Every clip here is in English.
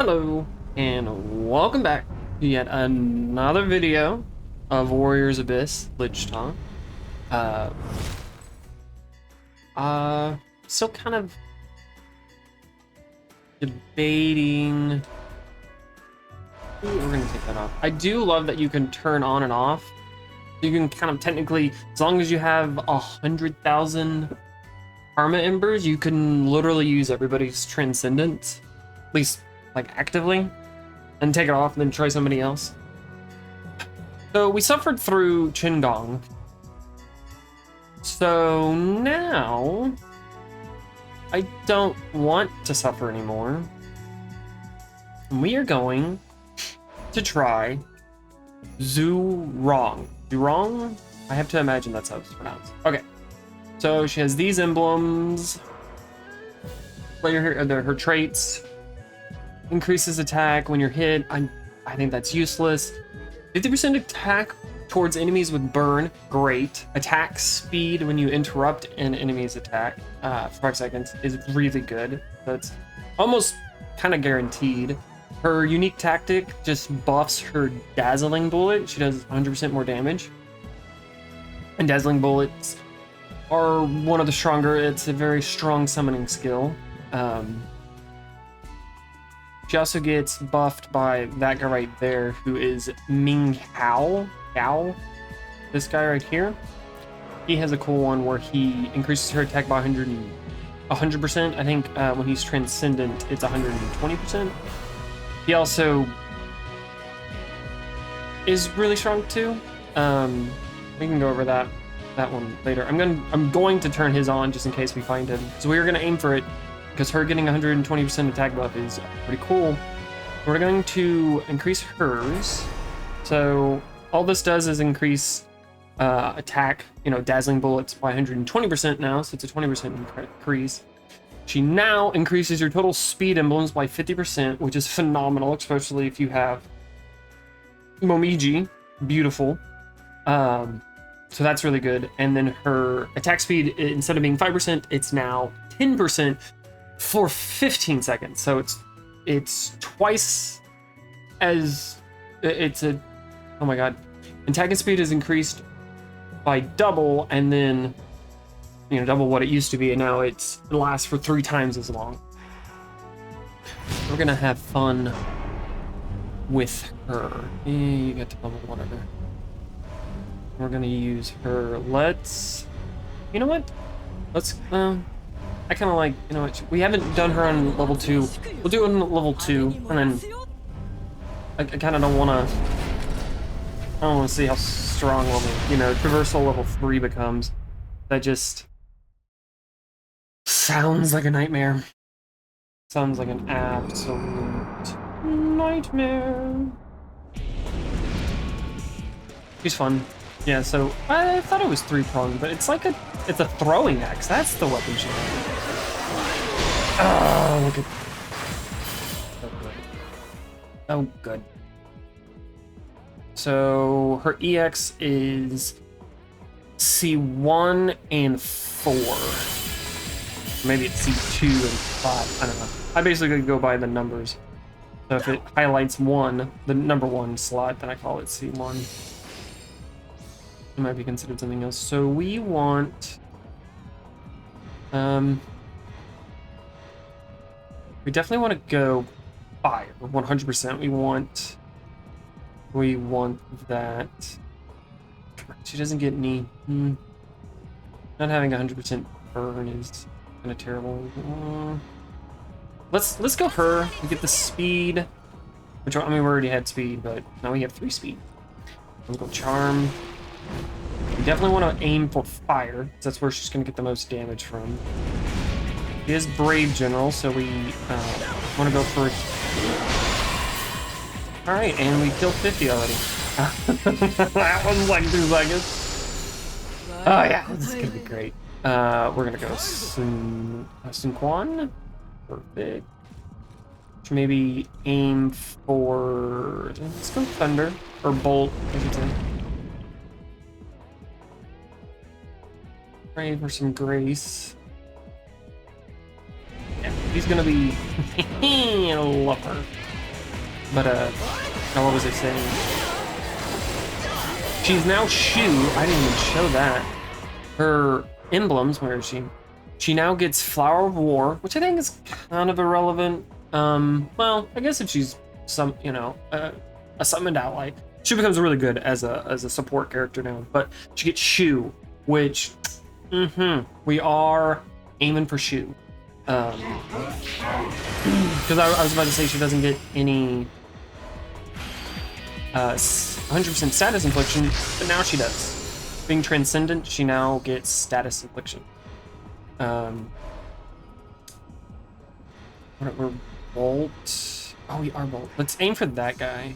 Hello, and welcome back to yet another video of Warriors Abyss Lich Talk. Uh, Still kind of debating. Ooh, we're gonna take that off. I do love that you can turn on and off. You can kind of technically, as long as you have 100,000 Karma Embers, you can literally use everybody's transcendence, at least like actively, and take it off and then try somebody else. So we suffered through Qingdong. So now I don't want to suffer anymore. And we are going to try Zhurong. Zhurong? I have to imagine that's how it's pronounced. Okay. So she has these emblems. Her traits. Increases attack when you're hit. I think that's useless. 50% attack towards enemies with burn. Great. Attack speed when you interrupt an enemy's attack for 5 seconds is really good. That's almost kind of guaranteed. Her unique tactic just buffs her dazzling bullet. She does 100% more damage. And dazzling bullets are one of the stronger. It's a very strong summoning skill. She also gets buffed by that guy right there, who is Ming Hao. This guy right here. He has a cool one where he increases her attack by 100%. I think when he's transcendent, it's 120%. He also is really strong too. We can go over that one later. I'm going to turn his on just in case we find him. So we are going to aim for it, because her getting 120% attack buff is pretty cool. We're going to increase hers. So all this does is increase attack, dazzling bullets by 120% now, so it's a 20% increase. She now increases your total speed emblems by 50%, which is phenomenal, especially if you have Momiji. Beautiful. So that's really good. And then her attack speed, instead of being 5%, it's now 10% for 15 seconds. So it's twice as oh my god. Attack speed is increased by double, and then double what it used to be, and now it lasts for 3 times as long. We're gonna have fun with her. You get to level whatever. We're gonna use her. You know what? I kind of like, we haven't done her on level 2. We'll do it on level 2, and then I kind of don't want to see how strong traversal level 3 becomes. That just sounds like a nightmare. Sounds like an absolute nightmare. She's fun. Yeah, so I thought it was 3-pronged, but it's a throwing axe. That's the weapon she has. Oh, look at so good. Oh, good. So her EX is C1 and 4. Maybe it's C2 and 5. I don't know. I basically go by the numbers. So if it highlights 1, the number 1 slot, then I call it C1. It might be considered something else. So we want we definitely want to go fire 100%. We want that. She doesn't get any. Not having 100% burn is kind of terrible. Let's go her. We get the speed, which we already had speed, but now we have 3 speed. Let's go charm. We definitely want to aim for fire, because that's where she's going to get the most damage from. She is Brave General, so we want to go for it. Alright, and we killed 50 already. That was like 2 seconds. Oh yeah, this is going to be great. We're going to go Sun Quan. Perfect. Maybe aim for... Let's go Thunder. Or Bolt, I should say. Pray for some grace. Yeah, he's gonna be... I love her. But now what was I saying? She's now Shu. I didn't even show that. Her emblems, where is she? She now gets Flower of War, which I think is kind of irrelevant. Well, I guess if she's some, a summoned ally, she becomes really good as a support character now. But she gets Shu, which, we are aiming for Shu. Because I was about to say she doesn't get any 100% status infliction, but now she does. Being transcendent, she now gets status infliction. We're Bolt. Oh, we are Bolt. Let's aim for that guy.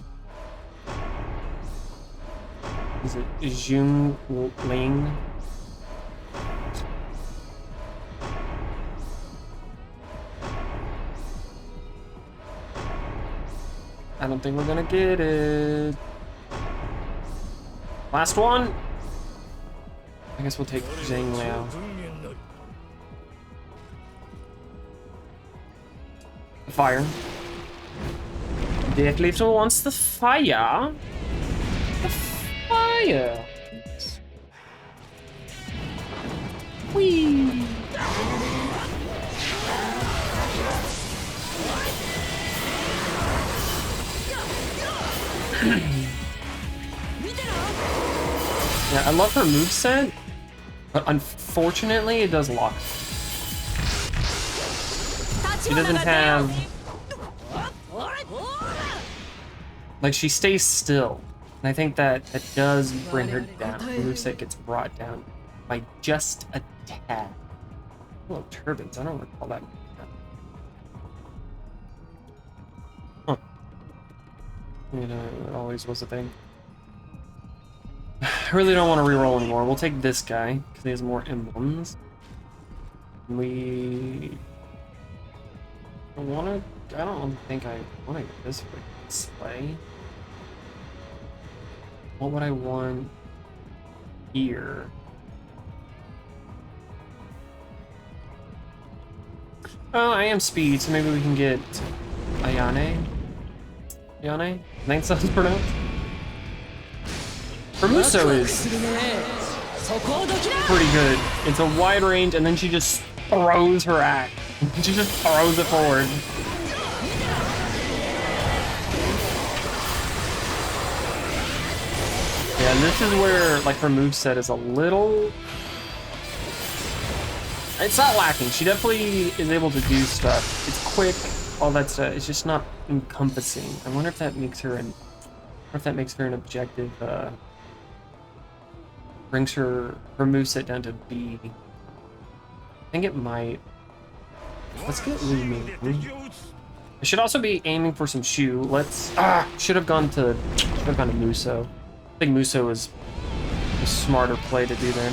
Is it Jung Ling? I don't think we're gonna get it. Last one. I guess we'll take Zhang Liao. The fire. Death Leader wants the fire. The fire. Whee. Yeah, I love her moveset, but unfortunately it does lock. She doesn't have... Like, she stays still. And I think that does bring her down. Her moveset gets brought down by just a tad. Oh, turbines. I don't recall that. Huh. It always was a thing. I really don't want to reroll anymore. We'll take this guy, because he has more emblems. I don't think I want to get this for display. What would I want here? Oh, I am speed, so maybe we can get Ayane. Ayane? I think that's pronounced. Her Muso is pretty good. It's a wide range, and then she just throws her axe. She just throws it forward. Yeah, and this is where, like, her moveset is a little... It's not lacking. She definitely is able to do stuff. It's quick, all that stuff. It's just not encompassing. I wonder if that makes her an... objective, brings her moveset down to B. I think it might. Let's get Lu Ming. I should also be aiming for some Shu. Let's should have gone to Muso. I think Muso is a smarter play to do there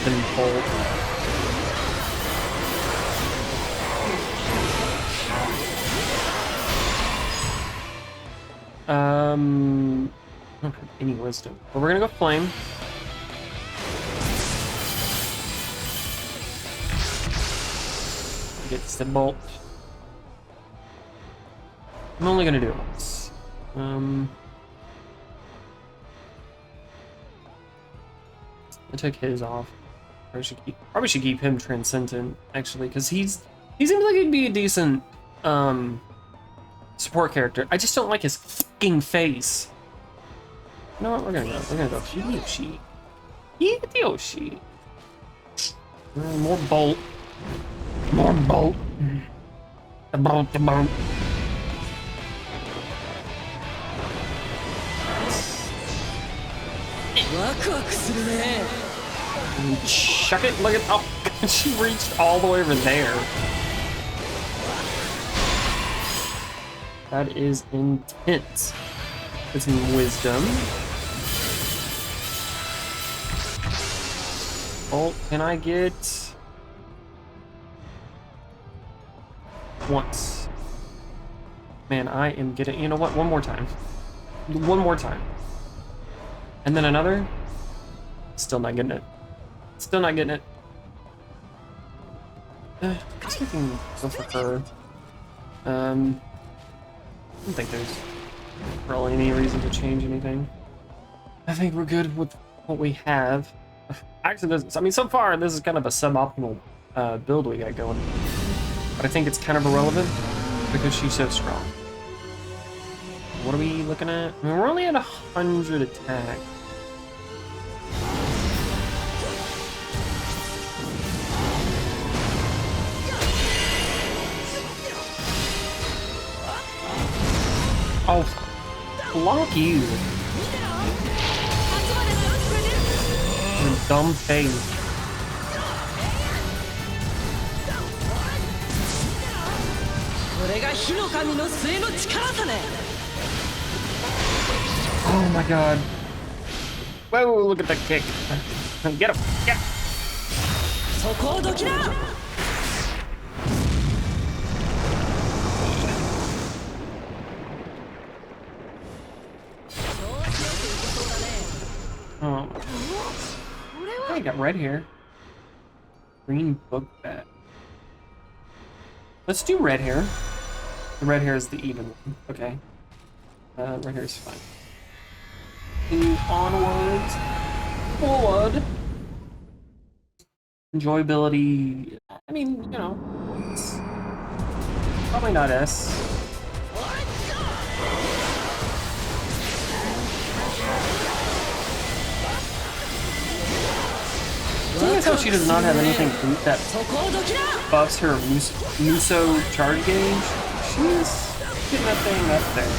than Bolt. I don't have any wisdom, but we're gonna go flame. Gets the bolt. I'm only gonna do it once. I took his off. Probably should keep him transcendent actually, because he seems like he'd be a decent support character. I just don't like his fucking face. You know what? We're gonna go Hideyoshi. Hideyoshi. More bolt. More bolt. The bolt. Chuck it. Look at how she reached all the way over there. That is intense. Get some wisdom. Oh, can I get once? Man, I am getting. You know what? One more time. One more time. And then another. Still not getting it. Still not getting it. I guess we can go for her. don't think there's really any reason to change anything. I think we're good with what we have. Actually, I mean, so far, this is kind of a suboptimal build we got going. But I think it's kind of irrelevant because she's so strong. What are we looking at? I mean, we're only at 100 attack. Oh, block you. You dumb face. Oh my god. Whoa, look at the kick. Get him. Get him. Oh. I got red hair. Green book bat. Let's do red hair. The red hair is the even one. Okay. Red hair is fine. Move onwards. Forward. Enjoyability. I mean, you know, it's probably not S. Seeing as how she does not have anything that buffs her Muso charge gauge, she's getting that thing up there.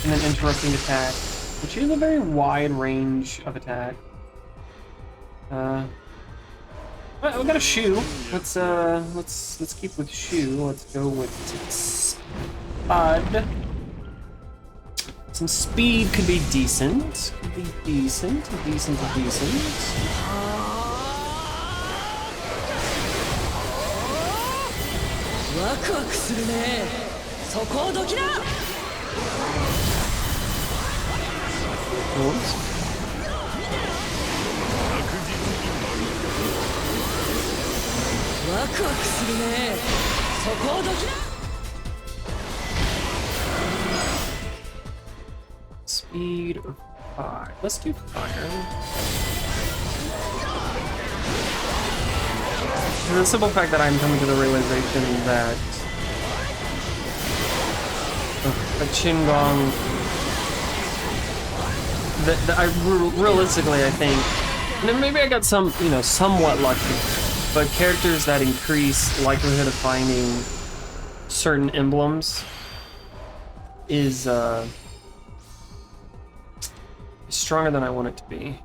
And an interrupting attack, which is a very wide range of attack. Well, we got a shoe. Let's keep with shoe. Let's go with spud. Some speed could be decent. Could be decent. Speed or fire? Let's do fire. The simple fact that I'm coming to the realization that a Qingong, that I realistically I think, and maybe I got some, you know, somewhat lucky, but characters that increase likelihood of finding certain emblems is stronger than I want it to be.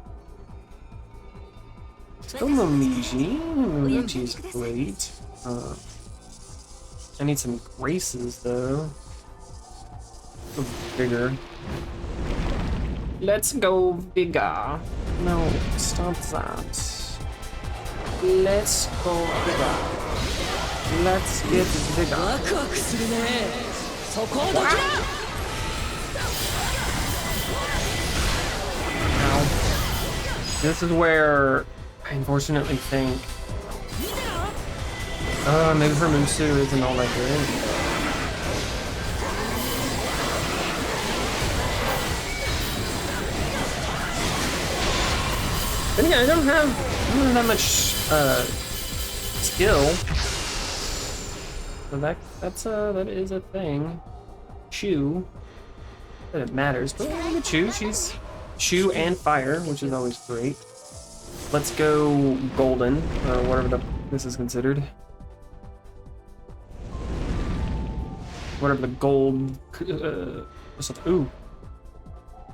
Let's go Momiji. Momiji's great. I need some graces though. Go bigger. Let's go bigger. No, stop that. Let's go bigger. Let's get bigger. Wow. This is where I unfortunately think maybe for Musu isn't all that good. Then again, I don't have that much skill. So that is a thing. Shu. That it matters, but look at Shu, she's Shu and fire, which is always great. Let's go golden, or whatever this is considered. Whatever the gold. Ooh.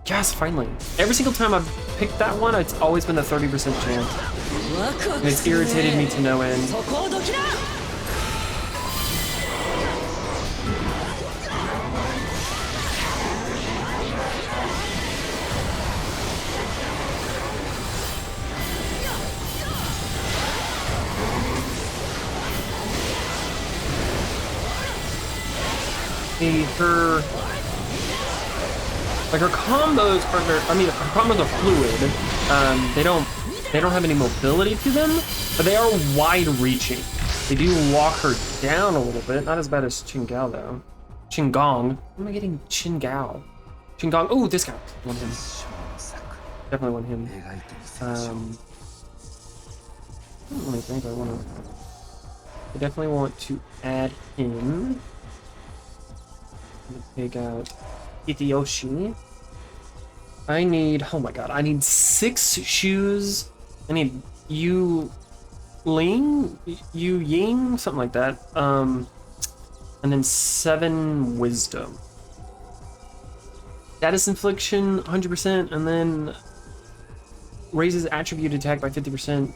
Yes, finally. Every single time I've picked that one, it's always been a 30% chance. And it's irritated me to no end. Her combos are, her combos are fluid. They don't They don't have any mobility to them, but they are wide-reaching. They do walk her down a little bit. Not as bad as Qingao, though. Qinggong. Why am I getting Qingao? Qinggong. Oh, this guy. Want him. Definitely want him. I don't really think I want to. I definitely want to add him. I'm gonna take out Hitoyoshi. I need, oh my god, I need 6 shoes. I need Yu Ling, Yu Ying, something like that. And then 7 wisdom. Status infliction, 100%, and then raises attribute attack by 50%.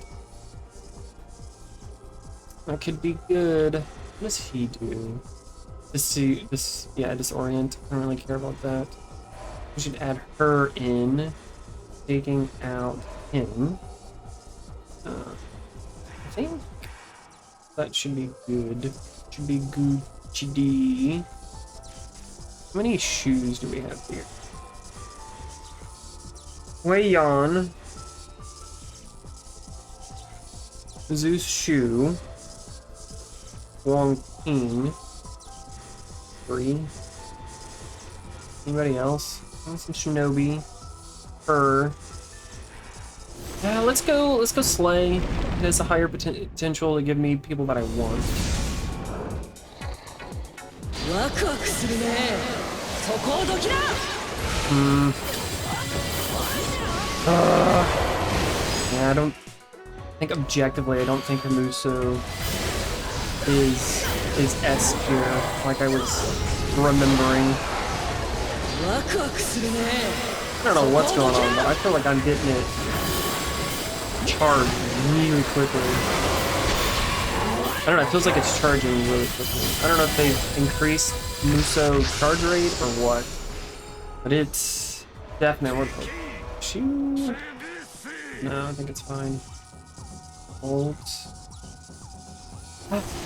That could be good. What does he do? Yeah, disorient. I don't really care about that. We should add her in, taking out him. I think that should be good. Should be Gucci. How many shoes do we have here? Wei Yan, Zeus Shu, Wong King, 3. Anybody else? Some Shinobi. Her. Yeah, let's go Slay. It has a higher potential to give me people that I want. Yeah, I don't think objectively, I don't think her Muso is S tier, like I was remembering. I don't know what's going on, but I feel like I'm getting it charged really quickly. I don't know, it feels like it's charging really quickly. I don't know if they've increased Muso charge rate or what, but it's definitely worth it. Shoot. No, I think it's fine. Ult.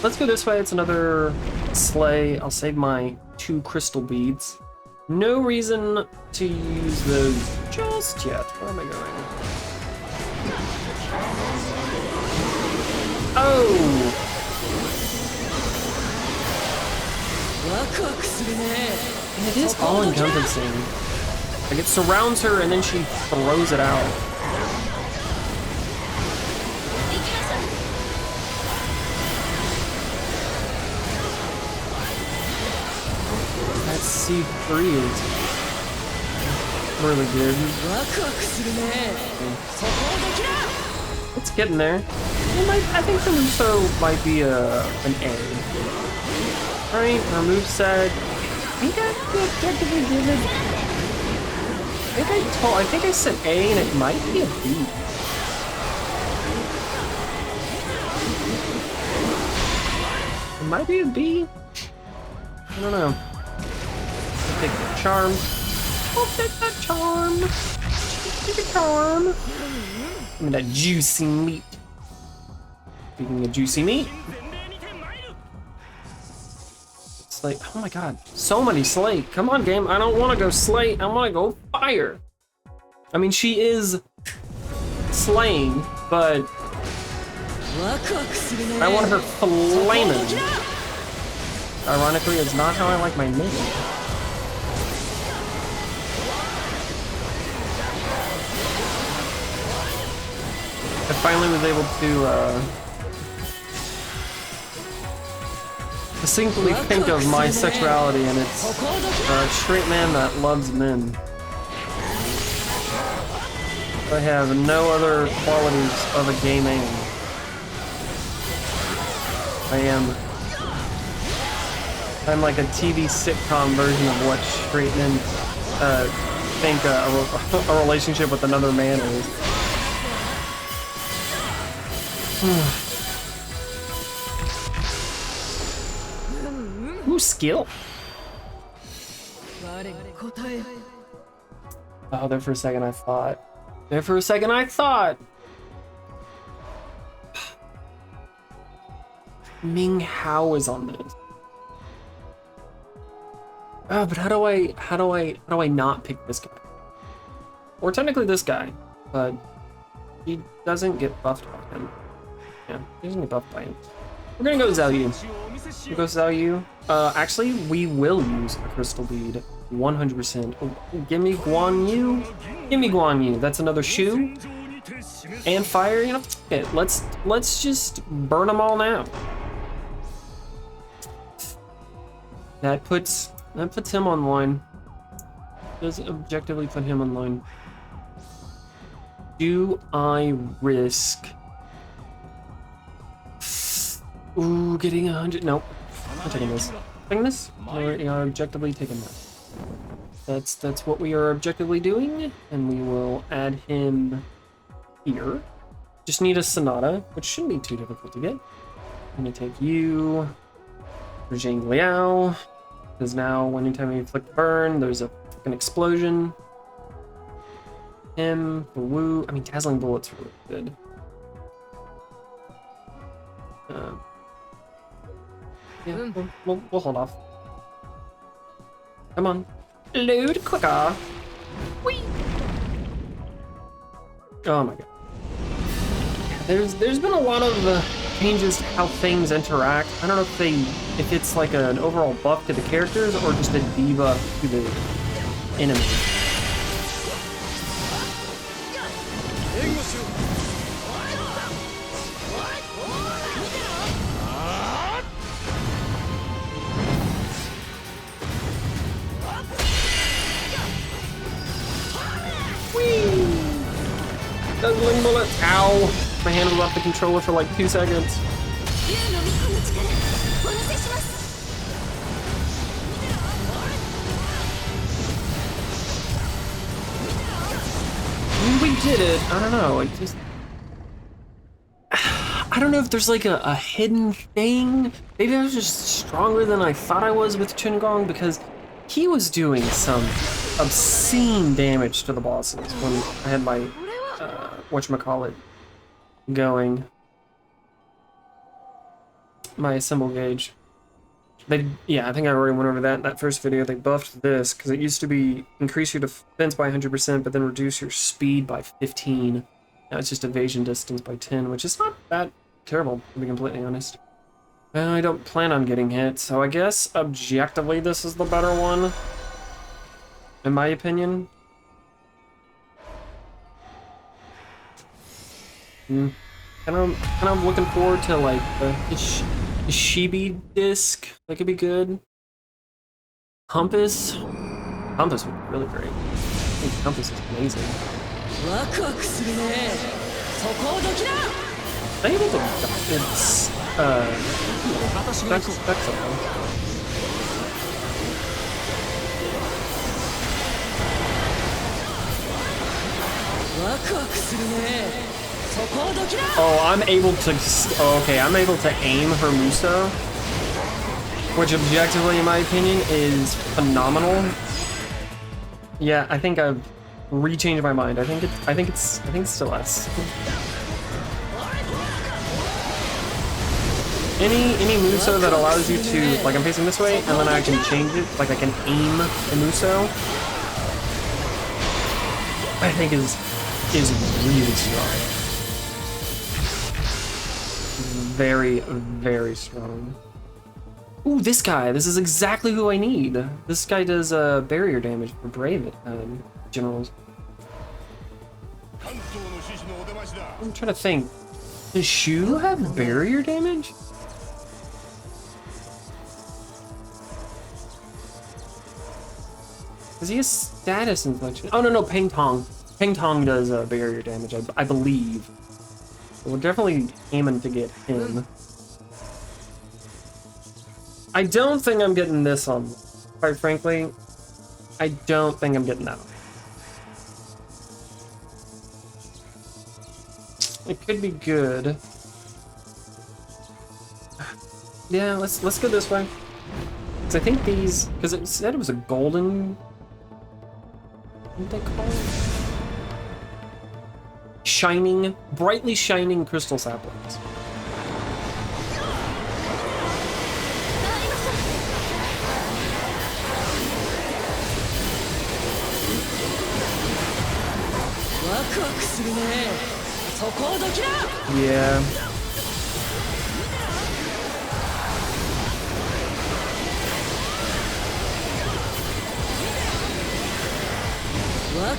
Let's go this way. It's another Slay. I'll save my 2 crystal beads. No reason to use those just yet. Where am I going? Oh! And it is all-encompassing. Like, it surrounds her and then she throws it out. That C3 is really good. It's getting there. I think the Muso might be an A. Right, our moveset. I think I objectively give it. I think I said A and it might be a B. It might be a B. I don't know. I'll take the charm. I'll take that charm. Take the charm. Give me that juicy meat. Speaking of juicy meat. Slay. Oh my god, so many Slay. Come on, game. I don't want to go Slay. I want to go Fire. I mean, she is slaying, but I want her flaming. Ironically, it's not how I like my name. I finally was able to distinctly think of my sexuality, and it's a straight man that loves men. I have no other qualities of a gay man. I'm like a TV sitcom version of what straight men think a relationship with another man is. Ooh, skill. Oh, there for a second I thought. Ming Hao is on this. Oh, but how do I not pick this guy? Or technically this guy, but he doesn't get buffed by him. Yeah, he doesn't get buffed by him. We're gonna go Zhao Yu. We'll go Zhao Yu. Actually, we will use a crystal bead. 100%. Oh, give me Guan Yu. Give me Guan Yu. That's another shoe. And fire, you know. Okay, let's just burn them all now. That puts him online. Does objectively put him online. Do I risk? Ooh, getting 100. Nope. I'm taking this. Taking this? We are objectively taking that. That's what we are objectively doing, and we will add him here. Just need a Sonata, which shouldn't be too difficult to get. I'm gonna take you, Zhang Liao, because now anytime we flick burn, there's a fucking explosion. Him, the Wu. I mean, Dazzling Bullet's really good. Yeah, we'll hold off. Come on. Load quicker. Whee! Oh my god. There's been a lot of changes to how things interact. I don't know if it's like an overall buff to the characters or just a debuff to the enemy. Dazzling bullet. Ow. My hand was off the controller for like 2 seconds. We did it. I don't know. I don't know if there's like a hidden thing. Maybe I was just stronger than I thought I was with Qingong, because he was doing some obscene damage to the bosses when I had my whatchamacallit going. My assemble gauge. Yeah, I think I already went over that in that first video. They buffed this because it used to be increase your defense by 100%, but then reduce your speed by 15. Now it's just evasion distance by 10, which is not that terrible, to be completely honest. Well, I don't plan on getting hit, so I guess objectively this is the better one, in my opinion. Kind of looking forward to like the Shibi disc. That could be good. Compass would be really great. I think Compass is amazing. I'm able to it's oh, I'm able to. Oh, okay, I'm able to aim her Muso, which objectively, in my opinion, is phenomenal. Yeah, I think I've rechanged my mind. I think it's still S. Any Muso that allows you to, like, I'm facing this way, and then I can change it, like I can aim a Muso, I think is really strong. Very, very strong. Ooh, this guy. This is exactly who I need. This guy does barrier damage for brave generals. I'm trying to think. Does Shu have barrier damage? Is he a status inflection? Oh, no, Peng Tong. Peng Tong does barrier damage, I believe. We're definitely aiming to get him. I don't think I'm getting this on. Quite frankly, I don't think I'm getting that on. It could be good. Yeah, let's go this way. Because I think these, because it said it was a golden. What did they call it? Shining, brightly shining crystal saplings. Yeah.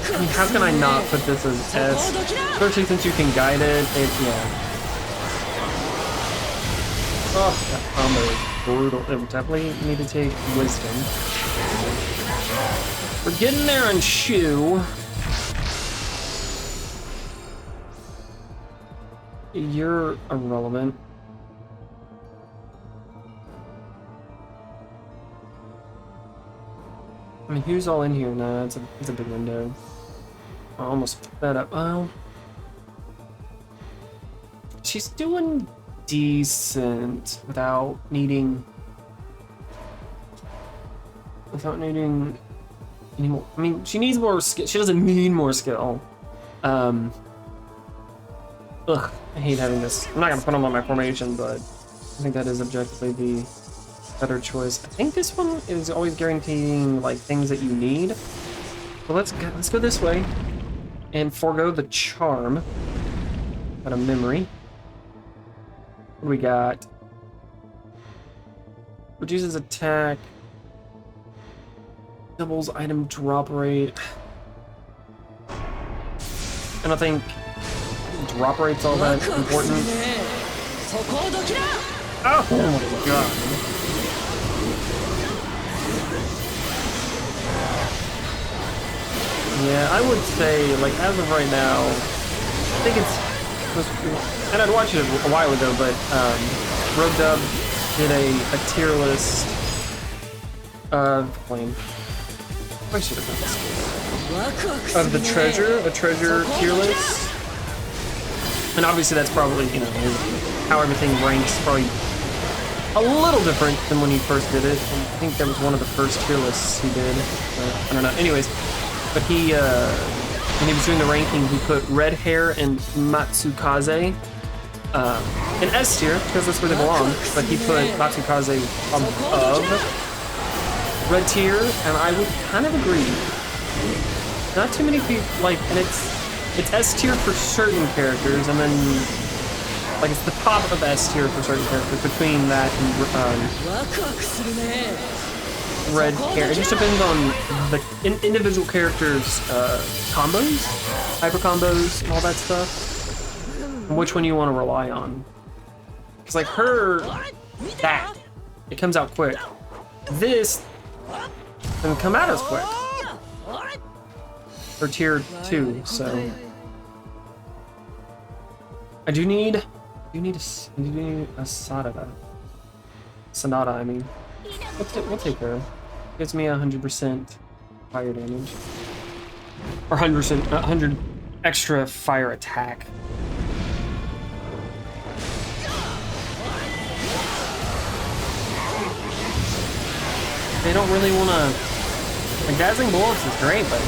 I mean, how can I not put this as S? Especially since you can guide it. Yeah. Oh, that combo is brutal. It would definitely need to take wisdom. We're getting there on Shu. You're irrelevant. I mean, who's all in here? Nah, it's a big window. I almost put that up. Oh. She's doing decent without needing any more. I mean, she needs more skill. She doesn't need more skill. Ugh, I hate having this. I'm not gonna put them on my formation, but I think that is objectively the better choice. I think this one is always guaranteeing like things that you need. But let's go this way and forego the charm. Got a memory. What do we got? Reduces attack. Doubles item drop rate. I don't think drop rate's all that important. Oh my god. Yeah, I would say, like, as of right now, I think it's, and I'd watched it a while ago, but Rogue Dub did a tier list of, I should have done this. Of the treasure, a treasure tier list. And obviously that's probably, you know, how everything ranks probably a little different than when he first did it. And I think that was one of the first tier lists he did. I don't know. Anyways, but he, when he was doing the ranking, he put Red Hair and Matsukaze in S tier, because that's where they belong. But he put Matsukaze above Red tier, and I would kind of agree. Not too many people, like, and it's S tier for certain characters, and then, like, it's the top of S tier for certain characters, between that and Red Hair. It just depends on the individual characters' combos, hyper combos, and all that stuff, and which one you want to rely on. Because, like, it comes out quick. This doesn't come out as quick. For tier 2, so I do need a Sonata, I mean. We'll take her. Gives me 100% fire damage. Or 100 extra fire attack. They don't really want to... Like, Dazzling Bullets is great, but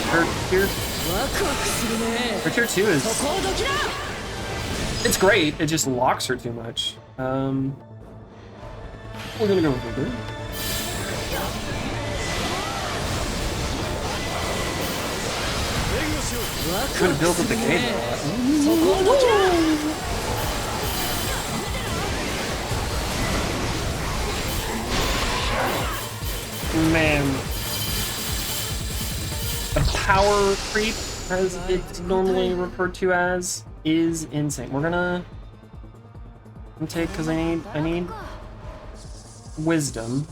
her tier 2 is... It's great, it just locks her too much. We're gonna go with her. I'm gonna build up the game a lot. Man. A power creep, as it's normally referred to as, is insane. We're gonna take, because I need wisdom.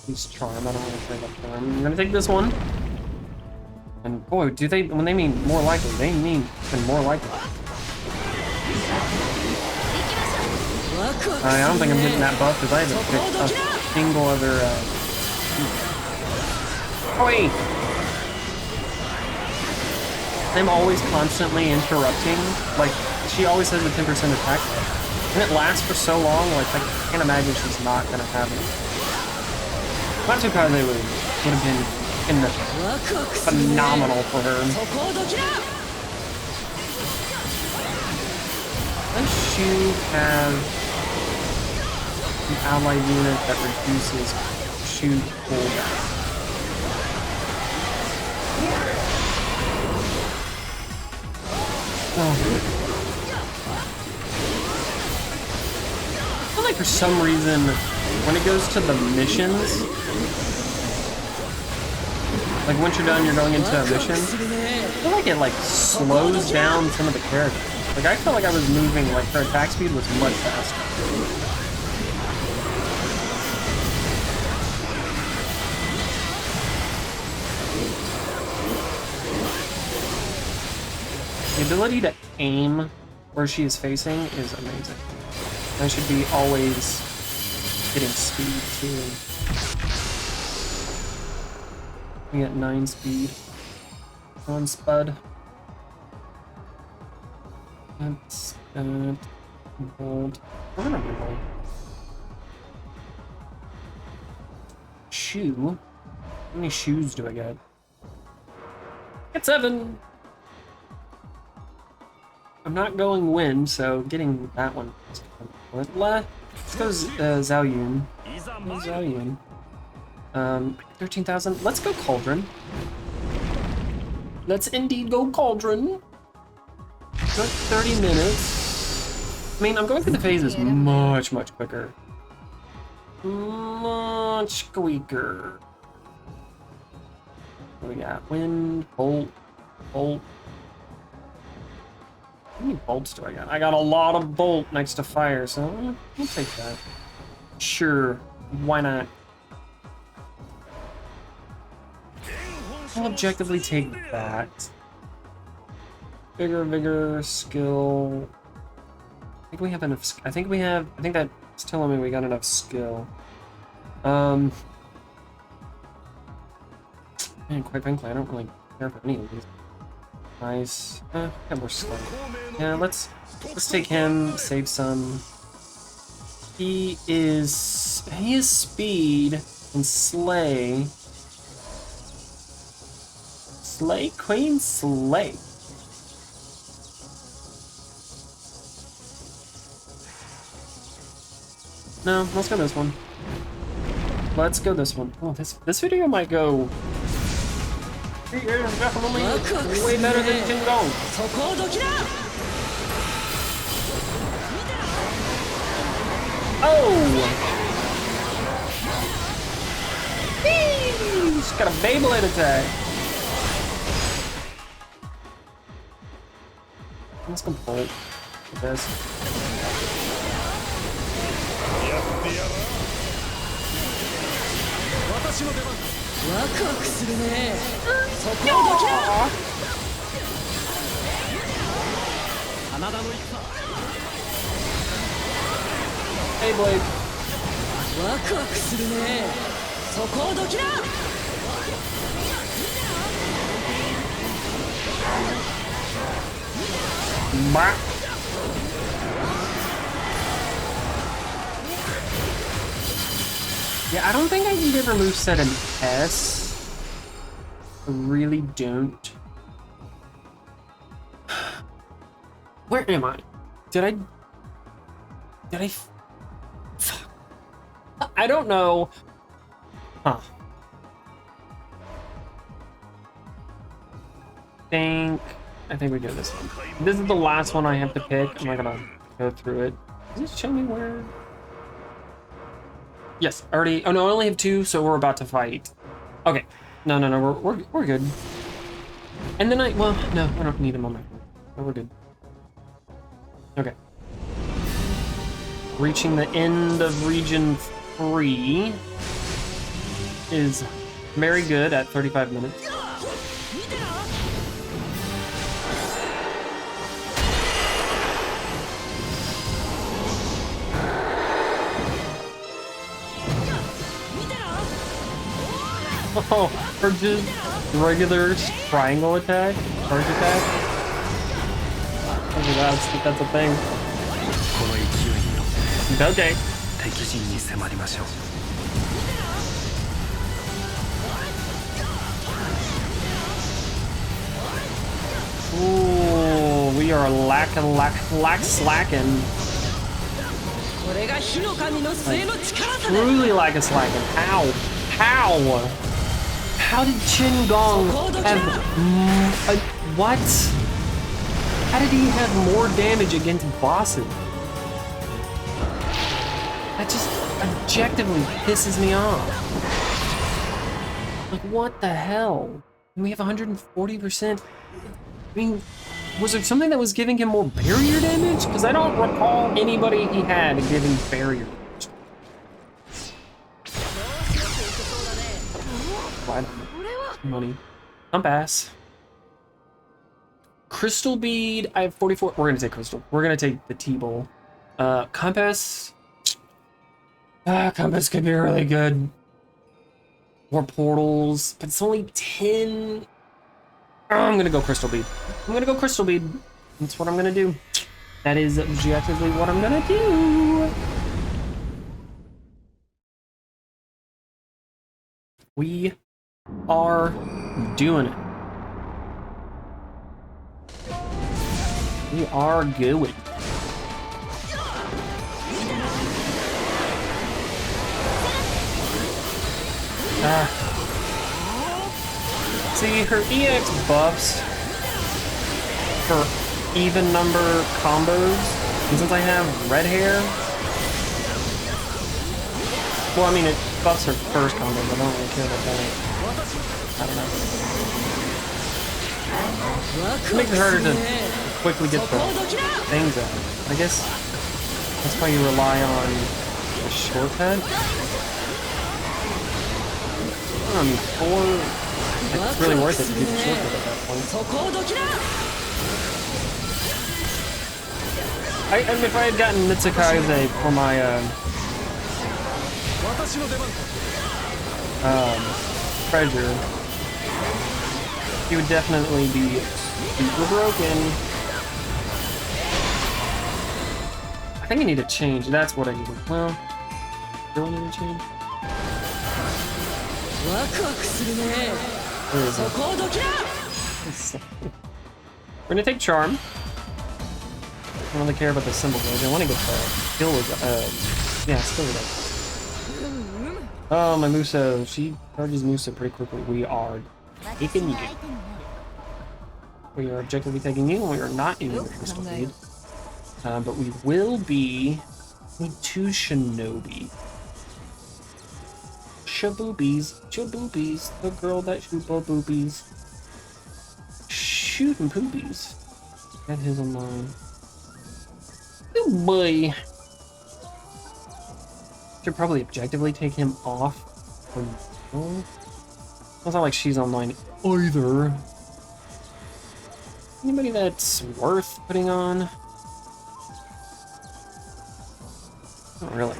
Use charm. I don't want to play that charm. I'm gonna take this one. And boy, do they, when they mean more likely, they mean even more likely. I don't think I'm getting that buff because I haven't picked a single other. Wait! I'm always constantly interrupting. Like, she always has a 10% attack. And it lasts for so long, like, I can't imagine she's not gonna have it. Matsukaze would have been phenomenal for her. Does she have an allied unit that reduces shoot cooldown? Oh. I feel like for some reason, when it goes to the missions, like once you're done, you're going into a mission, I feel like it like slows down some of the characters. Like I felt like I was moving, like her attack speed was much faster. The ability to aim where she is facing is amazing. I should be always getting speed too. We get 9 speed. On Spud. That's that. Bold. We're gonna reroll. Shoe. How many shoes do I get? Get 7! I'm not going wind, so getting that one. Let's go Zhao Yun. Zhao Yun. 13,000. Let's go Cauldron. Let's indeed go Cauldron. Good 30 minutes. I mean, I'm going through the phases much quicker. Much quicker. What do we got? Wind, bolt, bolt. How many bolts do I got? I got a lot of bolt next to fire, so we'll take that. Sure, why not? I'll objectively take that. Vigor, skill. I think we have enough. I think that's telling me we got enough skill. Man, quite frankly, I don't really care for any of these. Nice. Yeah, we're slow. Yeah, let's take him, save some. He is speed and slay. Slay Queen Slay. No, let's go this one. Let's go this one. Oh, this video might go. He is definitely way better than Jin Gong. Oh! He's got a Beyblade attack. Let's go bolt with this. Hey, Blade. Bah. Yeah, I don't think I can give her moveset an S. I really don't. Where am I? Did I? Fuck. I don't know. Huh. I think we go this one. This is the last one I have to pick. I'm not gonna go through it. Does it show me where? Yes, already. Oh no, I only have 2, so we're about to fight. Okay. No, we're good. And then well, no, I don't need him on that one. Oh, we're good. Okay. Reaching the end of region 3 is very good at 35 minutes. Oh, or just regular triangle attack? Charge attack? Oh, that's a thing. Okay. Ooh, we are slacking. Like, truly slacking. How? How did Qin Gong have what? How did he have more damage against bosses? That just objectively pisses me off. Like, what the hell? And we have 140%. I mean, was there something that was giving him more barrier damage? Because I don't recall anybody he had giving barrier damage. Why? Money. Compass. Crystal bead. I have 44. We're gonna take crystal. We're gonna take the T-bowl. Compass. Compass could be really good. More portals, but it's only 10. Oh, I'm gonna go crystal bead. I'm gonna go crystal bead. That's what I'm gonna do. That is objectively what I'm gonna do. We are doing it. We are going. See, her EX buffs for even number combos, and since I have red hair, well, I mean, it buffs her first combo, but I don't really care about that. I don't know. It makes it harder to quickly get the things out. I guess that's why you rely on the shortcut. I mean, it's really worth it to do the shortcut at that point. If I had gotten Mitsukaize for my treasure, he would definitely be super broken. I think I need to change. That's what I need to. Well, do I need to change? We're gonna take charm. I don't really care about the symbol gauge. I want to get the skill. Yeah, skill gauge. Oh, my Muso. She charges Muso pretty quickly. We are taking you. We are objectively taking you, and we are not using the crystal bead. But we will be. We need 2 shinobi. Shaboobies, the girl that shoot boobies. Shooting poopies. Got his online. Oh boy. Should probably objectively take him off. It's not like she's online either. Anybody that's worth putting on? Not really.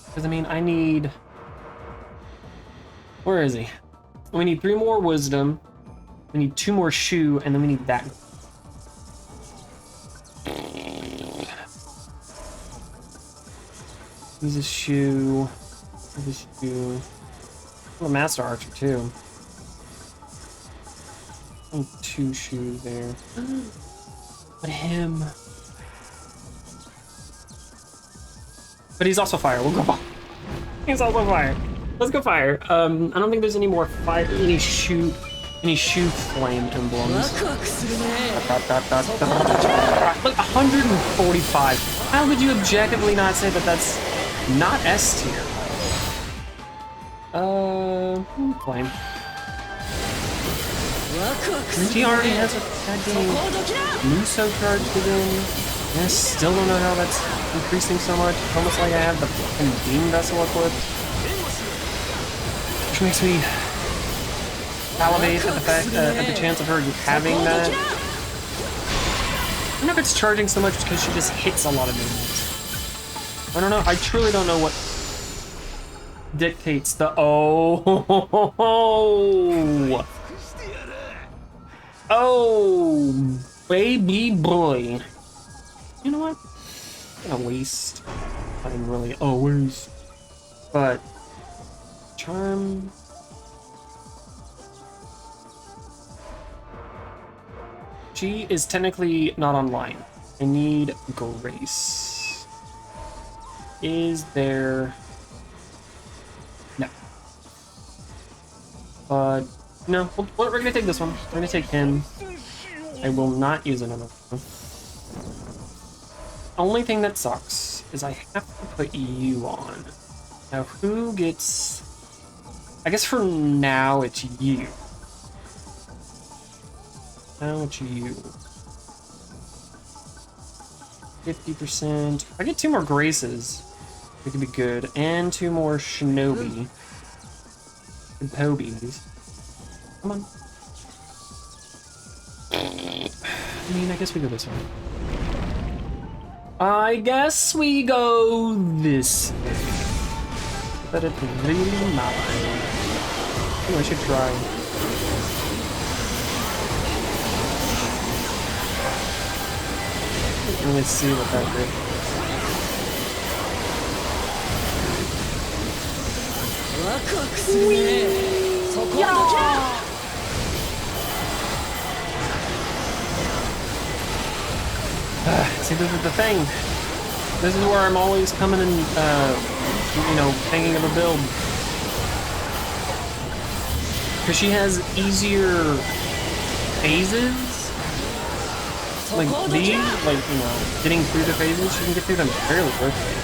Because, I mean, I need... Where is he? We need 3 more wisdom. We need 2 more shoe, and then we need that. He's a shoe. He's a shoe. I'm a master archer, too. I need 2 shoes there. But him... But he's also fire. We'll go fire. He's also fire. Let's go fire. I don't think there's any more fire, any shoot flame emblems. Look, 145. How could you objectively not say that that's not S tier? Flame. She already has a goddamn Muso charged again. I still don't know how that's increasing so much. It's almost like I have the fucking beam vessel equipped. Which makes me salivate at the fact, at the chance of her having that. I don't know if it's charging so much because she just hits a lot of enemies. I don't know. I truly don't know what dictates the oh baby boy. You know what? I'm gonna waste. I didn't really always. But charm. She is technically not online. I need grace. Is there? No. But No, we're gonna take this one. We're gonna take him. I will not use another one. Only thing that sucks is I have to put you on. Now, who gets... I guess for now, it's you. Now it's you. 50%. I get 2 more Graces. We could be good. And 2 more Shinobi. And Pobies. Come on. I mean, I guess we go this way. I guess we go this way. But it's really not. Oh, I should try. Let me see what that did. See, this is the thing. This is where I'm always coming and, you know, thinking of a build. Because she has easier phases. Like these, like, you know, getting through the phases, she can get through them fairly quickly.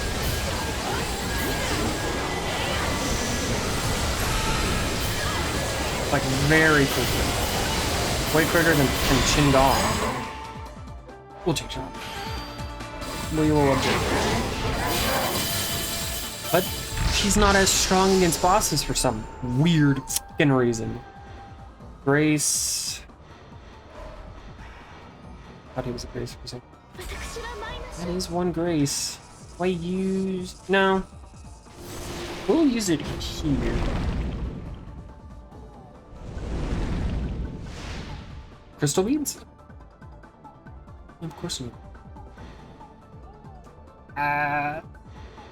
Like, very quickly. Way quicker than Qingdong. We'll take shot. We will object. But she's not as strong against bosses for some weird f***ing reason. Grace. I thought he was a Grace for a second. That is 1 Grace. Why use... No. We'll use it here. Crystal beads? Of course we will.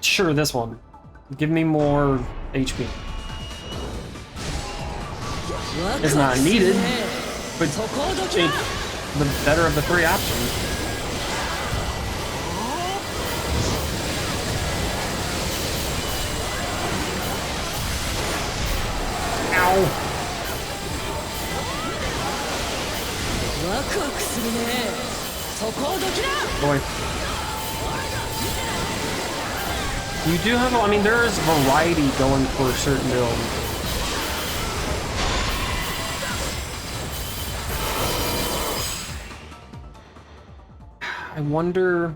Sure, this one. Give me more HP. It's not needed, but it's the better of the 3 options. Ow! Boy. You do have, I mean, there is variety going for a certain build. I wonder...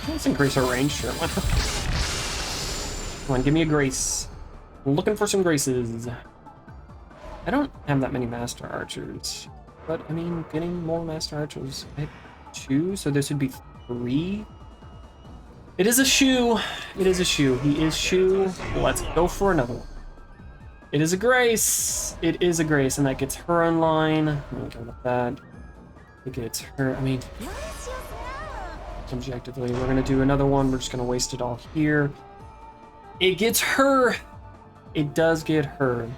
Let's increase our range, sure. Come on, give me a Grace. I'm looking for some Graces. I don't have that many Master Archers. But, I mean, getting more Master Archers. I have 2, so this would be 3. It is a shoe. It is a shoe. He is shoe. Let's go for another one. It is a Grace. It is a Grace, and that gets her online. I'm gonna go with that. It gets her, I mean... Objectively, we're gonna do another one. We're just gonna waste it all here. It gets her. It does get her.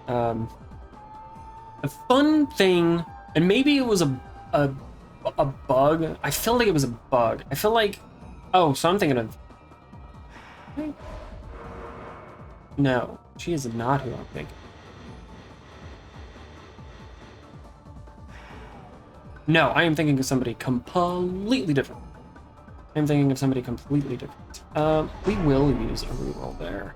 The fun thing, and maybe it was a bug. I feel like it was a bug. I feel like, oh, so I'm thinking of. No, she is not who I'm thinking. No, I am thinking of somebody completely different. I'm thinking of somebody completely different. We will use a reroll there.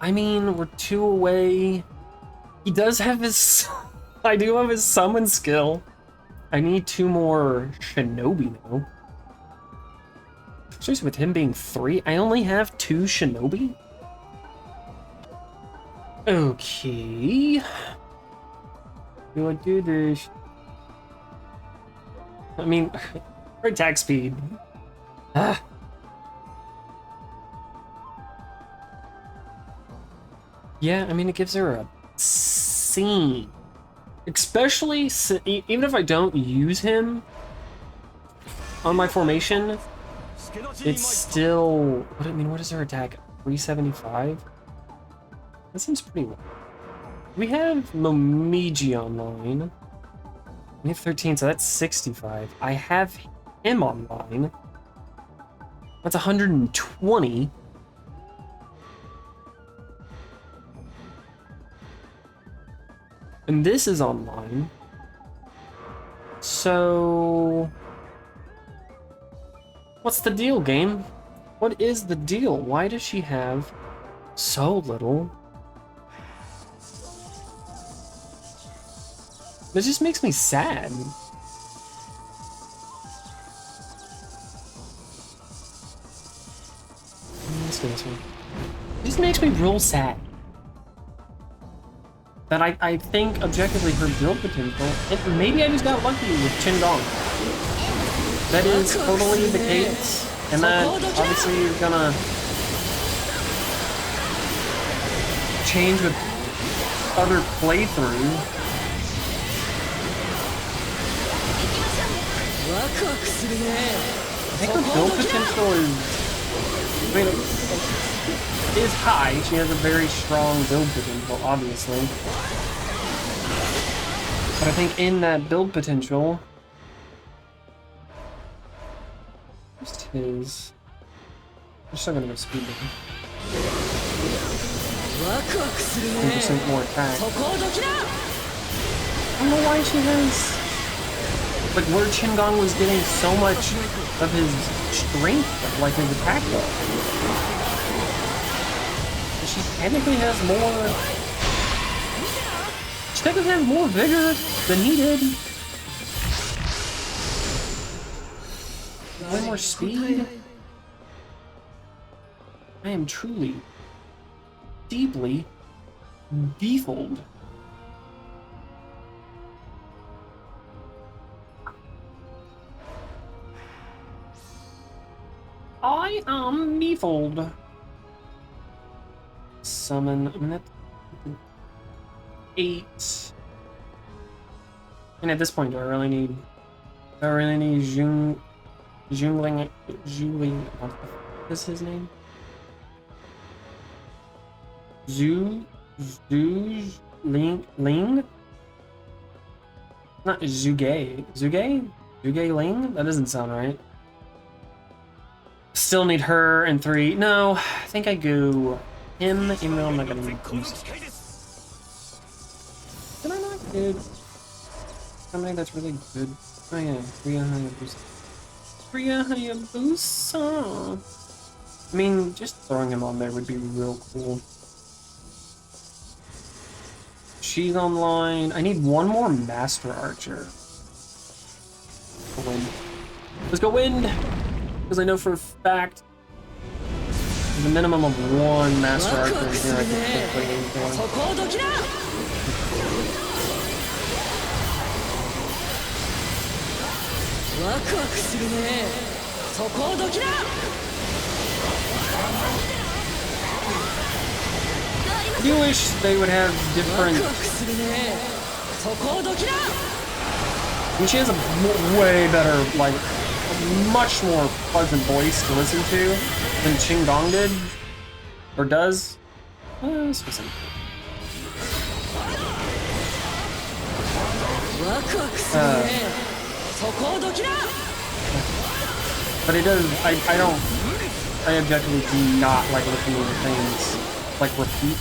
I mean, we're 2 away. He does have his... I do have his summon skill. I need 2 more Shinobi, though. Especially with him being 3, I only have 2 Shinobi? Okay. Do I do this? I mean, her attack speed. Ah. Yeah, I mean, it gives her a scene. Especially, even if I don't use him on my formation, it's still... What I mean, what is her attack? 375? That seems pretty low. We have Momiji online. We have 13, so that's 65. I have him online. That's 120. And this is online. So... what's the deal, game? What is the deal? Why does she have so little? This just makes me sad. Let's do this one. This makes me real sad. That I think objectively her build potential, and maybe I just got lucky with Qingdong. That is totally the case. And that obviously is gonna change with other playthrough. I think her build potential is high. She has a very strong build potential, obviously. But I think in that build potential, just his. We're still gonna go speed with him. 10% more attack. I don't know why she has. Like, where Qingdong was getting so much of his strength, like his attack though. She technically has more. She technically has more vigor than he did. Way more speed. I am truly, deeply befuddled. I am befuddled. Summon. I mean, that's 8. And at this point, do I really need Jungling. What is his name? Ling? Not Zhuge. Zhuge Ling? That doesn't sound right. Still need her and 3. No, I think I go him, even though I'm not gonna use it. Did I not get something that's really good? Oh yeah, Rhea Hayabusa. I mean, just throwing him on there would be real cool. She's online. I need one more Master Archer. Wind. Let's go Wind! Because I know for a fact there's a minimum of 1 Master Archer in here I can quickly aim for. I do wish they would have different. I mean, she has a way better, like, much more pleasant voice to listen to than Qingdong did, or does. Specific. But it does. I objectively do not like looking at things like repeat,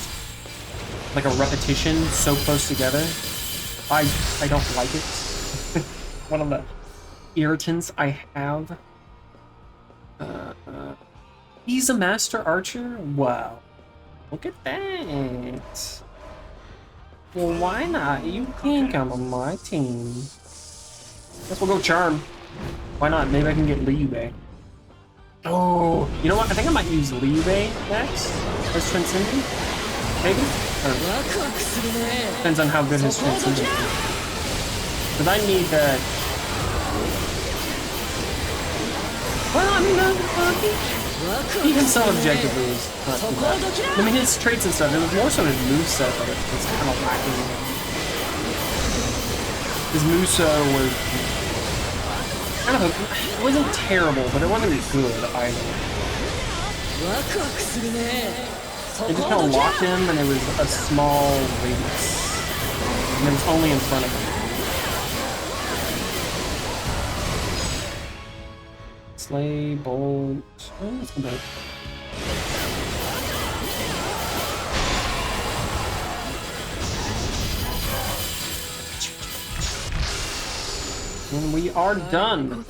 like a repetition so close together. I don't like it. One of the irritants I have. He's a Master Archer? Wow. Look at that. Well, why not? You can come on my team. Guess we'll go Charm. Why not? Maybe I can get Liu Bei. Oh, you know what? I think I might use Liu Bei next as Transcendent. Maybe? Depends on how good his Transcendent is. Because I need that. Well, I mean, even some objectively is not too bad. I mean, his traits and stuff, it was more so his moveset that was kind of lacking. His moveset was kind of it wasn't terrible, but it wasn't good either. It just kind of locked him, and it was a small radius. And it was only in front of him. Slay, bolt. Oh, let's go back. And we are done.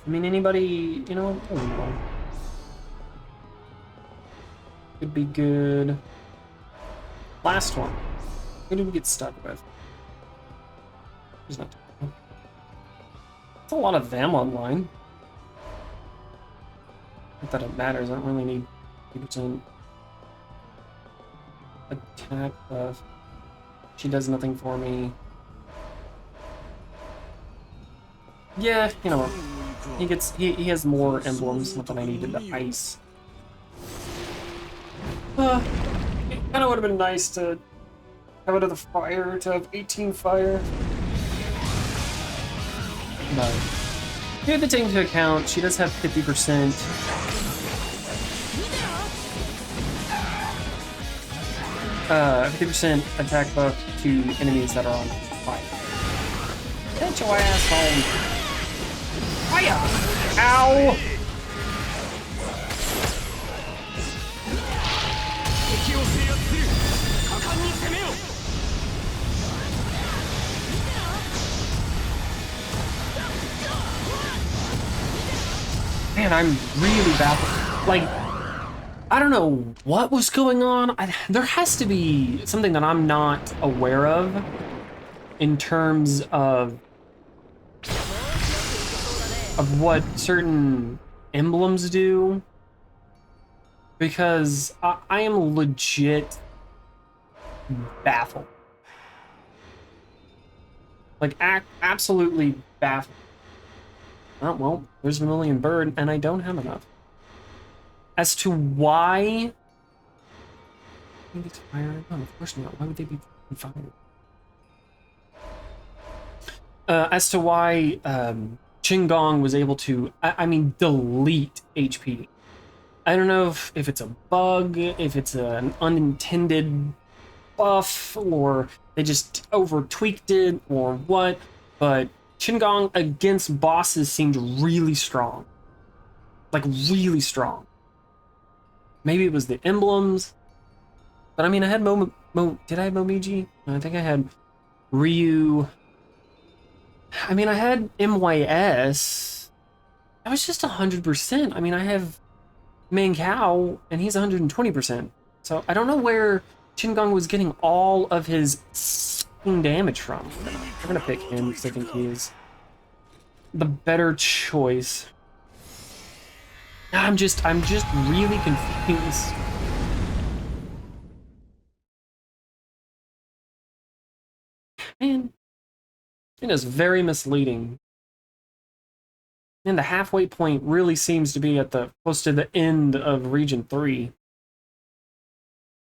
I mean, anybody, you know, could be good. Last one. Who did we get stuck with? There's not. That's a lot of them online. Not that it matters. I don't really need 2% attack buff. She does nothing for me. Yeah, you know what? He has more emblems than I needed to ice. It kind of would have been nice to have another fire, to have 18 fire. But you have to take into account she does have 50%. 50% attack buff to enemies that are on fire. Get your ass home. Fire! Ow! Man, I'm really baffled. Like, I don't know what was going on. There has to be something that I'm not aware of in terms of what certain emblems do, because I am legit baffled. Like, absolutely baffled. Oh, well, there's Vermilion Bird, and I don't have enough. As to why... Fire? No, of course not. Why would they be fired? As to why Qinggong was able to, I mean, delete HP. I don't know if it's a bug, if it's an unintended buff, or they just over-tweaked it, or what, but Qinggong against bosses seemed really strong. Like, really strong. Maybe it was the emblems, but I mean, I had did I have Momiji? I think I had Ryu. I mean, I had MYS. That was just 100%. I mean, I have Mankao, and he's 120%. So I don't know where Qinggong was getting all of his damage from. I'm gonna pick him because I think he is the better choice. I'm just really confused. Man, it is very misleading. And the halfway point really seems to be at close to the end of Region 3.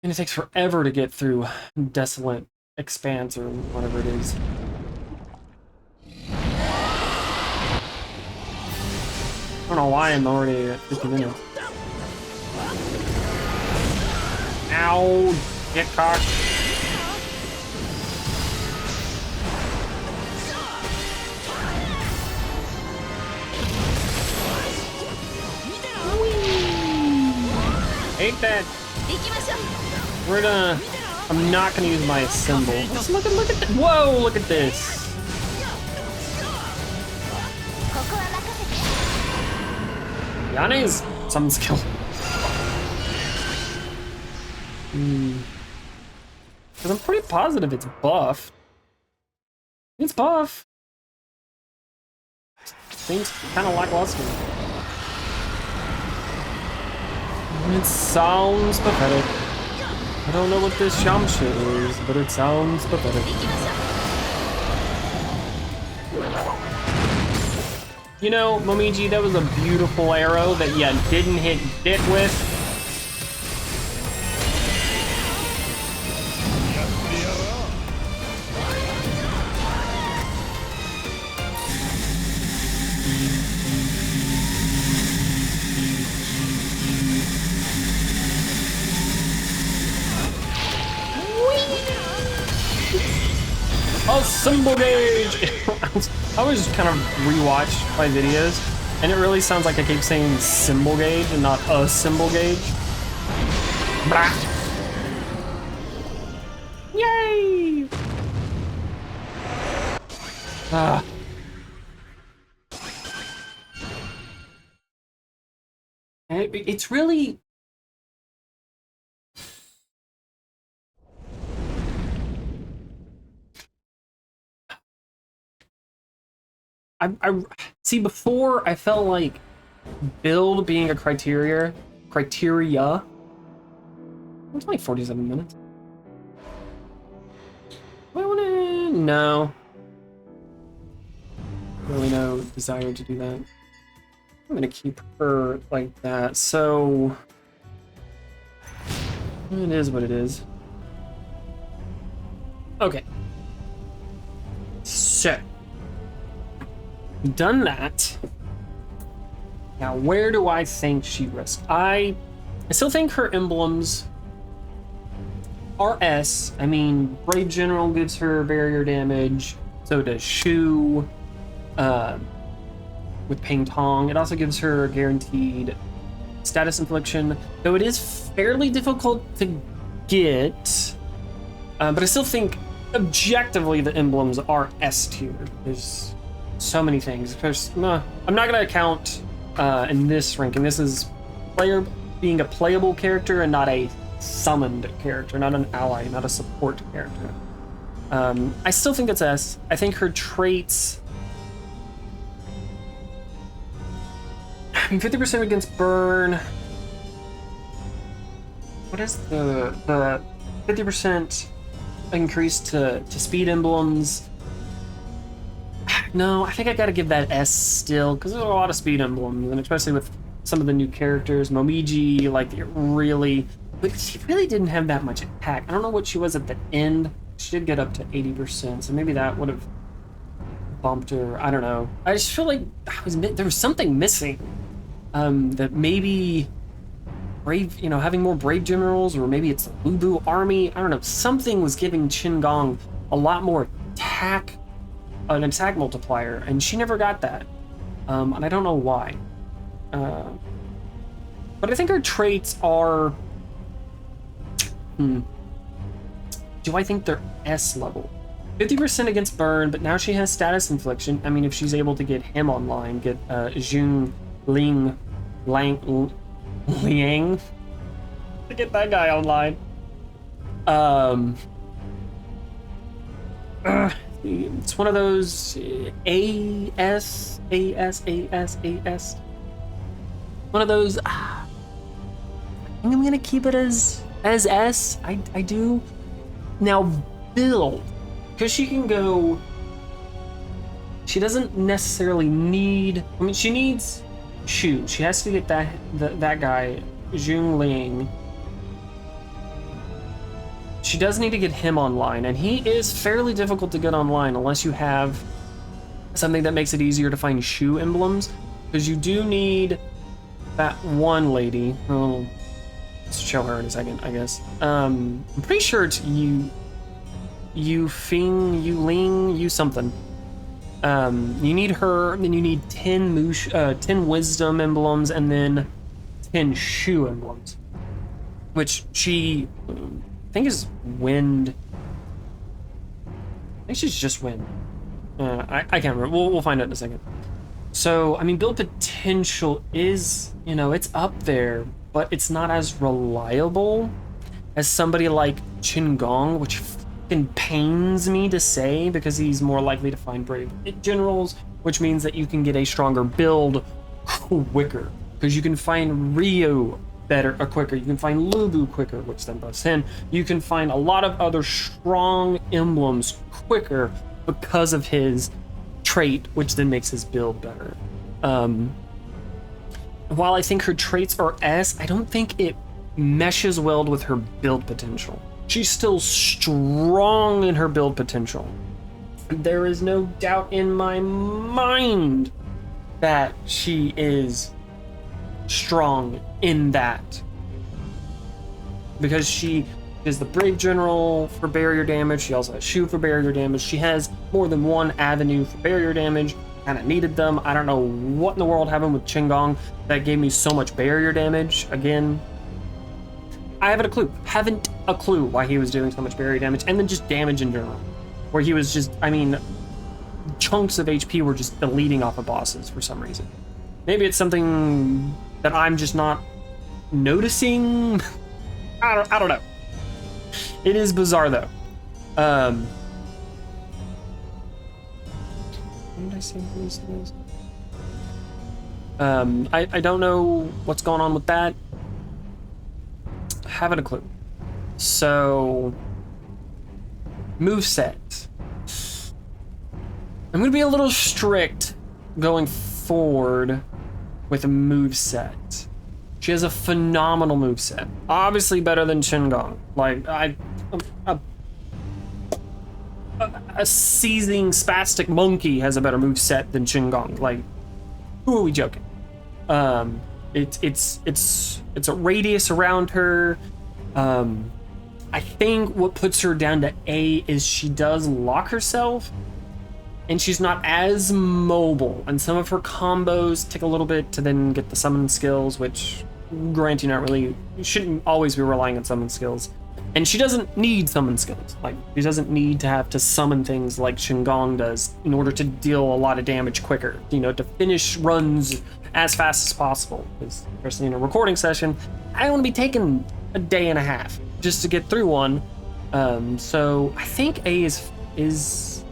And it takes forever to get through Desolate Expanse or whatever it is. I don't know why I'm already at 50 minutes. Ow! Get caught! Hate that! I'm not gonna use my symbol. Look at that! Whoa! Look at this! Yane is some skill. Because I'm pretty positive it's buff. It's buff. Seems kind of lackluster. It sounds pathetic. I don't know what this Shamsha is, but it sounds pathetic. You know, Momiji, that was a beautiful arrow that you didn't hit dick with. A symbol gauge! I always kind of rewatch my videos, and it really sounds like I keep saying symbol gauge and not a symbol gauge. Blah. Yay! Ah. It's really... I see, before I felt like build being a criteria. It's only 47 minutes. Do I want to? No. Really no desire to do that. I'm gonna keep her like that. So it is what it is. Okay. So done that. Now, where do I think she risks? I still think her emblems are S. I mean, Brave General gives her barrier damage. So does Shu. With Ping Tong, it also gives her guaranteed status infliction, though it is fairly difficult to get. But I still think objectively the emblems are S tier. There's so many things. I'm not gonna count in this ranking. This is player being a playable character and not a summoned character, not an ally, not a support character. I still think it's S. I think her traits, I mean, 50% against burn. What is the 50% increase to speed emblems? No, I think I gotta give that S still, because there's a lot of speed emblems, and especially with some of the new characters. Momiji, like, but she really didn't have that much attack. I don't know what she was at the end. She did get up to 80%, so maybe that would have bumped her. I don't know. I just feel like there was something missing. That maybe Brave, having more Brave Generals, or maybe it's the Lubu army. I don't know. Something was giving Qingong a lot more an attack multiplier, and she never got that. And I don't know why. But I think her traits are... Do I think they're S level? 50% against burn, but now she has status infliction. I mean, if she's able to get him online, get Jun Liang to get that guy online. It's one of those AS. One of those. I think I'm gonna keep it as S. I do. Now build, because she can go. She doesn't necessarily need. I mean, she needs Shu. She has to get that guy, Jun Liang. She does need to get him online, and he is fairly difficult to get online unless you have something that makes it easier to find Shu emblems, because you do need that one lady. I'll show her in a second, I guess. I'm pretty sure it's Yu something. You need her, then you need 10 wisdom emblems, and then 10 Shu emblems, which she, I think, is wind. I think she's just wind. I can't remember. We'll find out in a second. So, I mean, build potential is, it's up there, but it's not as reliable as somebody like Qingong, which fucking pains me to say, because he's more likely to find Brave Generals, which means that you can get a stronger build quicker, because you can find Ryo quicker, you can find Lubu quicker, which then buffs him. You can find a lot of other strong emblems quicker because of his trait, which then makes his build better. While I think her traits are S, I don't think it meshes well with her build potential. She's still strong in her build potential. There is no doubt in my mind that she is strong in that, because she is the Brave General for barrier damage. She also has Shu for barrier damage. She has more than one avenue for barrier damage. Kind of needed them. I don't know what in the world happened with Qingong that gave me so much barrier damage. Again, I haven't a clue why he was doing so much barrier damage, and then just damage in general, where he was just, I mean, chunks of HP were just deleting off of bosses for some reason. Maybe it's something that I'm just not noticing. I don't know. It is bizarre though. What did I say this is? I don't know what's going on with that. Haven't a clue. So, moveset. I'm gonna be a little strict going forward with a moveset. She has a phenomenal moveset. Obviously better than Qingong. Like, a seizing spastic monkey has a better moveset than Qingong. Like, who are we joking? It's a radius around her. I think what puts her down to A is she does lock herself, and she's not as mobile. And some of her combos take a little bit to then get the summon skills, which, granted, you shouldn't always be relying on summon skills. And she doesn't need summon skills. Like, she doesn't need to have to summon things like Qingong does in order to deal a lot of damage quicker, you know, to finish runs as fast as possible. Because, especially in a recording session, I don't want to be taking a day and a half just to get through one. So I think A is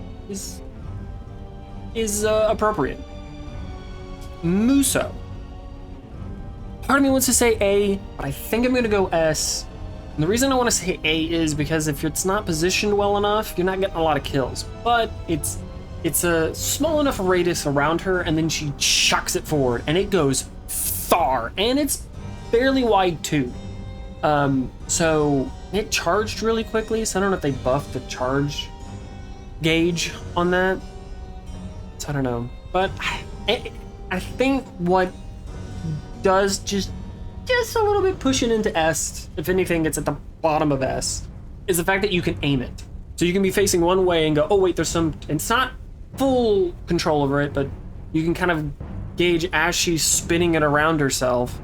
appropriate. Muso. Part of me wants to say A, but I think I'm gonna go S. And the reason I want to say A is because if it's not positioned well enough, you're not getting a lot of kills. But it's a small enough radius around her, and then she chucks it forward, and it goes far, and it's fairly wide too. So it charged really quickly, so I don't know if they buffed the charge gauge on that. So I don't know. But I think what does just a little bit push it into S, if anything it's at the bottom of S, is the fact that you can aim it. So you can be facing one way and go, oh wait, there's some, it's not full control over it, but you can kind of gauge as she's spinning it around herself.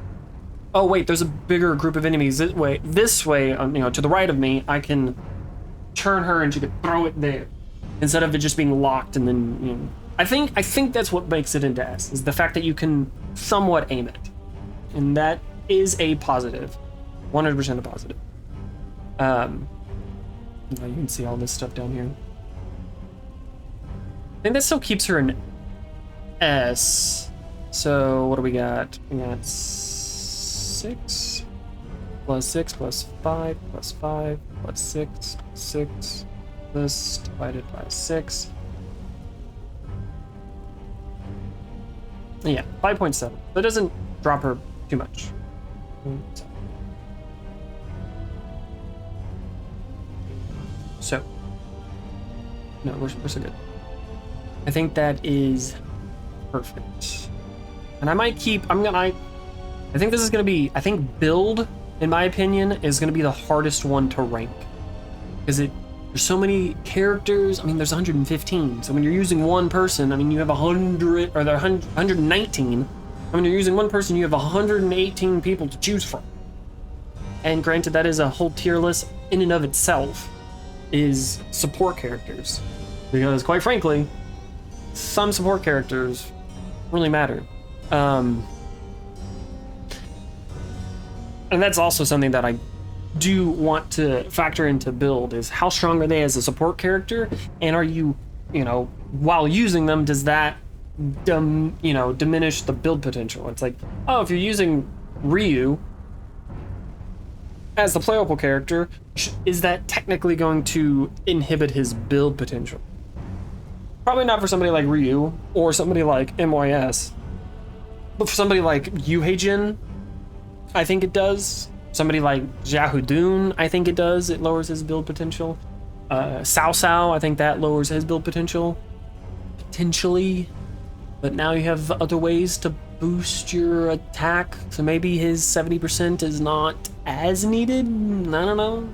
Oh wait, there's a bigger group of enemies this way, you know, to the right of me. I can turn her and she can throw it there instead of it just being locked. And then, you know, I think that's what makes it into S, is the fact that you can somewhat aim it, and that is a positive, 100% a positive. You can see all this stuff down here. I think that still keeps her in S. So what do we got? We got 6 plus 6 plus 5 plus 5 plus 6 plus 6. This divided by 6. Yeah, 5.7. That doesn't drop her too much. So, no, we're so good. I think that is perfect. And I might keep, I think this is gonna be, I think build, in my opinion, is gonna be the hardest one to rank. Because there's so many characters, I mean, there's 115. So when you're using one person, I mean, you have 100, or there are 119. When you're using one person, you have 118 people to choose from. And granted, that is a whole tier list in and of itself, is support characters. Because quite frankly, some support characters really matter. And that's also something that I do want to factor into build, is how strong are they as a support character, and are you, you know, while using them, does that diminish the build potential? It's like, oh, if you're using Ryu as the playable character, is that technically going to inhibit his build potential? Probably not for somebody like Ryu or somebody like MYS, but for somebody like Yuheijin, I think it does. Somebody like Xiahou, I think it does. It lowers his build potential. Cao Cao, I think that lowers his build potential. Potentially. But now you have other ways to boost your attack, so maybe his 70% is not as needed. I don't know.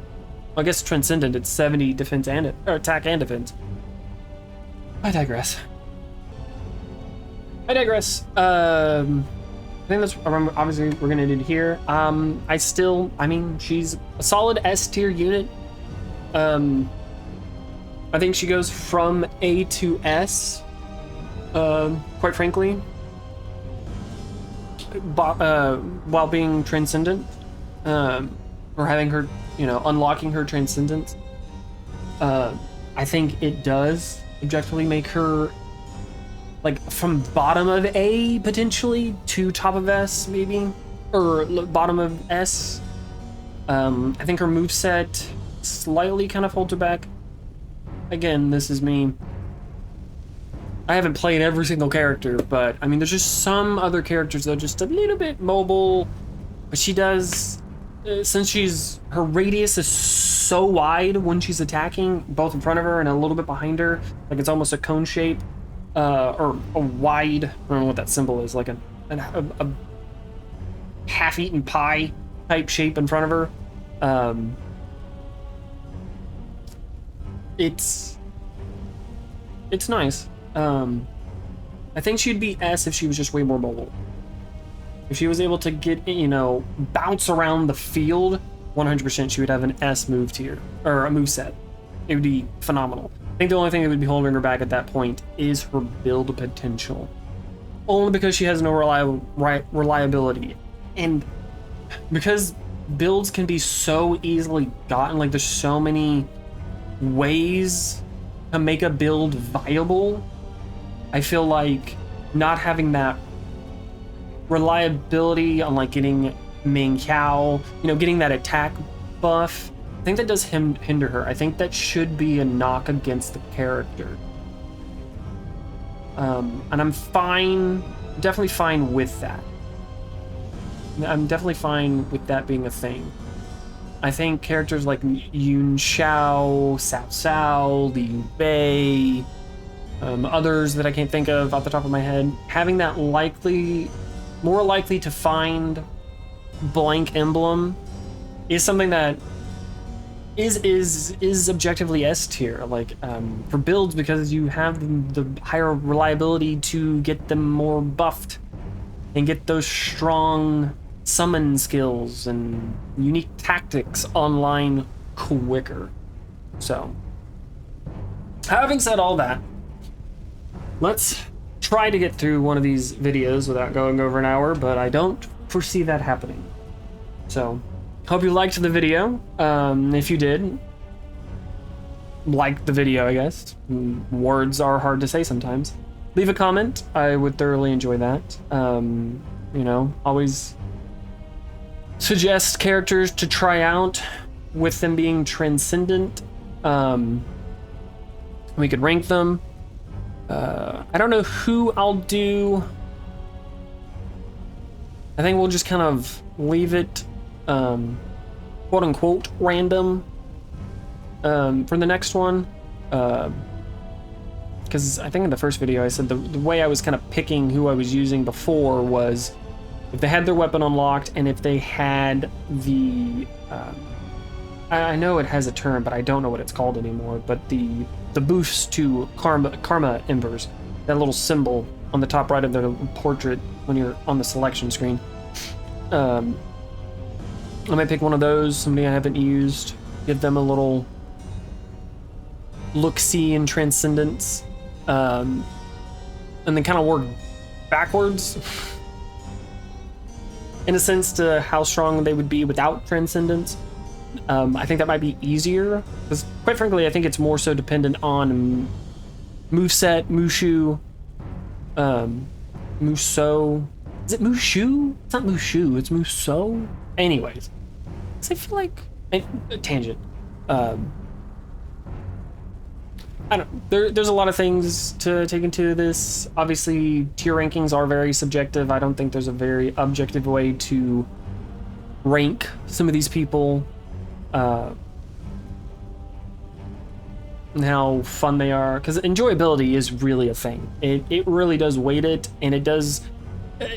I guess Transcendent, it's 70 defense and attack and defense. I digress. I think that's obviously we're gonna end it here. I mean, she's a solid S tier unit. I think she goes from A to S Quite frankly, while being transcendent, or having her, unlocking her transcendence, I think it does objectively make her like from bottom of A potentially to top of S maybe, or bottom of S. I think her moveset slightly kind of holds her back. Again, this is me. I haven't played every single character, but I mean, there's just some other characters that are just a little bit mobile, but she does, since her radius is so wide when she's attacking, both in front of her and a little bit behind her, like it's almost a cone shape, or a wide, I don't know what that symbol is, like a half-eaten pie type shape in front of her. It's nice. I think she'd be S if she was just way more mobile. If she was able to get, bounce around the field, 100% she would have an S move tier, or a move set. It would be phenomenal. I think the only thing that would be holding her back at that point is her build potential. Only because she has no reliability. And because builds can be so easily gotten, like there's so many ways to make a build viable, I feel like not having that reliability on like getting Ming Qiao, getting that attack buff, I think that does hinder her. I think that should be a knock against the character. And I'm fine, definitely fine with that. I'm definitely fine with that being a thing. I think characters like Yun Xiao, Cao Cao, Liu Bei, others that I can't think of off the top of my head, having that more likely to find blank emblem is something that is objectively S tier, like for builds, because you have the higher reliability to get them more buffed and get those strong summon skills and unique tactics online quicker. So, having said all that, let's try to get through one of these videos without going over an hour, but I don't foresee that happening. So, hope you liked the video. If you did, like the video, I guess. Words are hard to say sometimes. Leave a comment. I would thoroughly enjoy that. Always suggest characters to try out with them being transcendent. We could rank them. I don't know who I'll do. I think we'll just kind of leave it quote unquote random for the next one, because I think in the first video I said the way I was kind of picking who I was using before was if they had their weapon unlocked and if they had the I know it has a term, but I don't know what it's called anymore, but the boost to karma embers, that little symbol on the top right of their portrait when you're on the selection screen. I might pick one of those, somebody I haven't used, give them a little look-see and transcendence, and then kind of work backwards in a sense to how strong they would be without transcendence. I think that might be easier, because quite frankly I think it's more so dependent on moveset, Mushu, Musou. Is it Mushu? It's not Mushu, it's Musou. Anyways, so I feel like a tangent. I don't. There's a lot of things to take into this. Obviously, tier rankings are very subjective. I don't think there's a very objective way to rank some of these people. And how fun they are, because enjoyability is really a thing. It really does weight it, and it does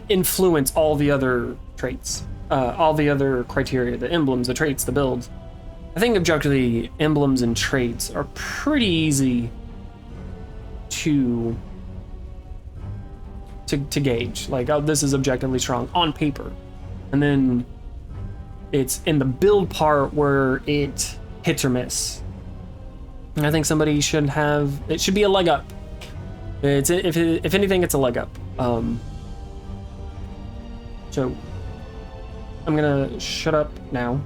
influence all the other traits, all the other criteria, the emblems, the traits, the builds. I think objectively, emblems and traits are pretty easy to gauge. Like, oh, this is objectively strong on paper, and then it's in the build part where it hits or miss. And I think somebody should have, it should be a leg up. If anything, it's a leg up. So I'm gonna shut up now.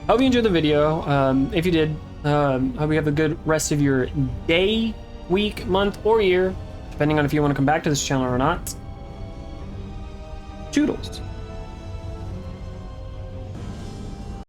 Hope you enjoyed the video. If you did, hope you have a good rest of your day, week, month, or year, depending on if you want to come back to this channel or not. Toodles.